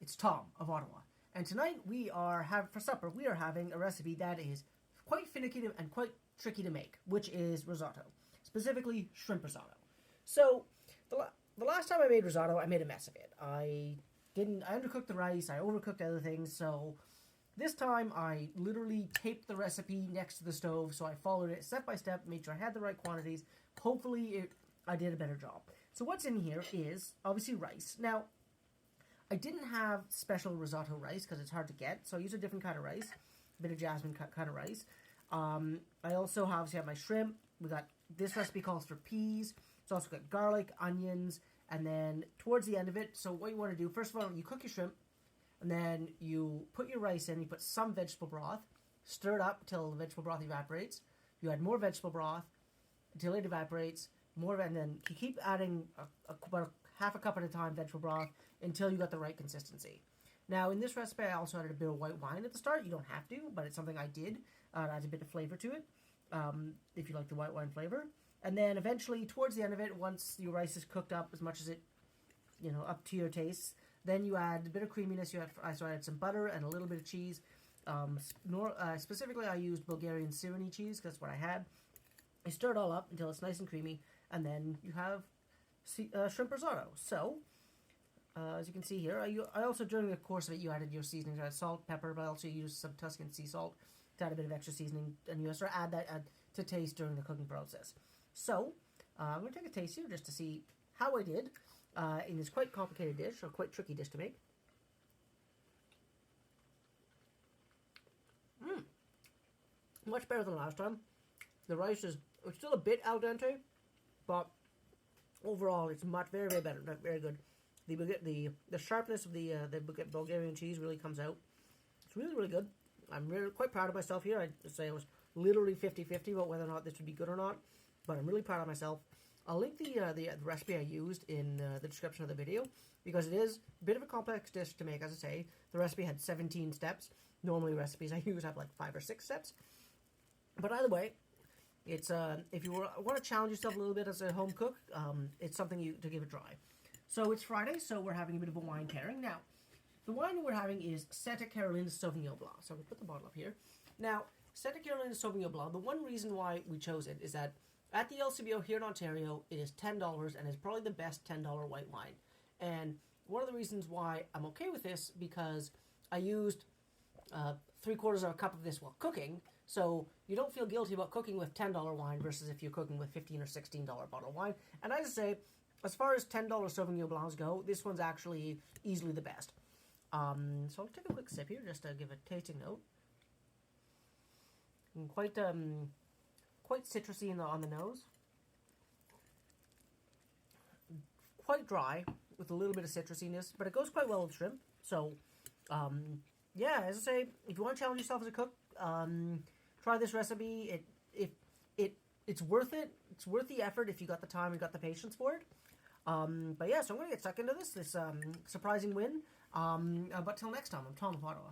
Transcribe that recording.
it's Tom of Ottawa. And tonight for supper, we are having a recipe that is quite finicky and quite tricky to make, which is risotto. Specifically, shrimp risotto. So, the last time I made risotto, I made a mess of it. I undercooked the rice, I overcooked other things, so this time I literally taped the recipe next to the stove, so I followed it step by step, made sure I had the right quantities. Hopefully, I did a better job. So what's in here is, obviously, rice. Now, I didn't have special risotto rice because it's hard to get, so I used a different kind of rice, a bit of jasmine kind of rice. I also obviously have my shrimp. We got, this recipe calls for peas. It's also got garlic, onions, and then towards the end of it, so what you want to do, first of all, you cook your shrimp, and then you put your rice in, you put some vegetable broth, stir it up until the vegetable broth evaporates. You add more vegetable broth until it evaporates, and then you keep adding about half a cup at a time vegetable broth until you got the right consistency. Now, in this recipe, I also added a bit of white wine at the start. You don't have to, but it's something I did. It adds a bit of flavor to it, if you like the white wine flavor. And then eventually, towards the end of it, once your rice is cooked up as much as it, up to your taste, then you add a bit of creaminess. So I added some butter and a little bit of cheese. Specifically, I used Bulgarian Sireni cheese because that's what I had. I stir it all up until it's nice and creamy, and then you have shrimp risotto. So, as you can see here, I also, during the course of it, you added your seasonings. I had salt, pepper, but I also used some Tuscan sea salt to add a bit of extra seasoning, and you sort of add that to taste during the cooking process. So, I'm going to take a taste here just to see how I did in this quite complicated dish, or quite tricky dish to make. Much better than last time. The rice is still a bit al dente, but overall it's very, very better. Very good. The sharpness of the Bulgarian cheese really comes out. It's really, really good. I'm really quite proud of myself here. I'd say I was literally 50-50 about whether or not this would be good or not, but I'm really proud of myself. I'll link the recipe I used in the description of the video, because it is a bit of a complex dish to make. As I say, the recipe had 17 steps. Normally recipes I use have like 5 or 6 steps. But either way, it's if you want to challenge yourself a little bit as a home cook, it's something to give a try. So it's Friday, so we're having a bit of a wine pairing. Now, the wine we're having is Santa Carolina Sauvignon Blanc. So I'm going to put the bottle up here. Now, Santa Carolina Sauvignon Blanc, the one reason why we chose it is that at the LCBO here in Ontario, it is $10 and is probably the best $10 white wine. And one of the reasons why I'm okay with this, because I used 3/4 of a cup of this while cooking, so you don't feel guilty about cooking with $10 wine versus if you're cooking with $15 or $16 bottle of wine. And I just say, as far as $10 Sauvignon Blancs go, this one's actually easily the best. So I'll take a quick sip here just to give a tasting note. And quite citrusy on the nose. Quite dry with a little bit of citrusiness, but it goes quite well with shrimp. So, yeah, as I say, if you want to challenge yourself as a cook, try this recipe. It's worth it. It's worth the effort if you got the time and got the patience for it. But yeah, so I'm going to get stuck into this surprising win. But till next time, I'm Tom of Ottawa.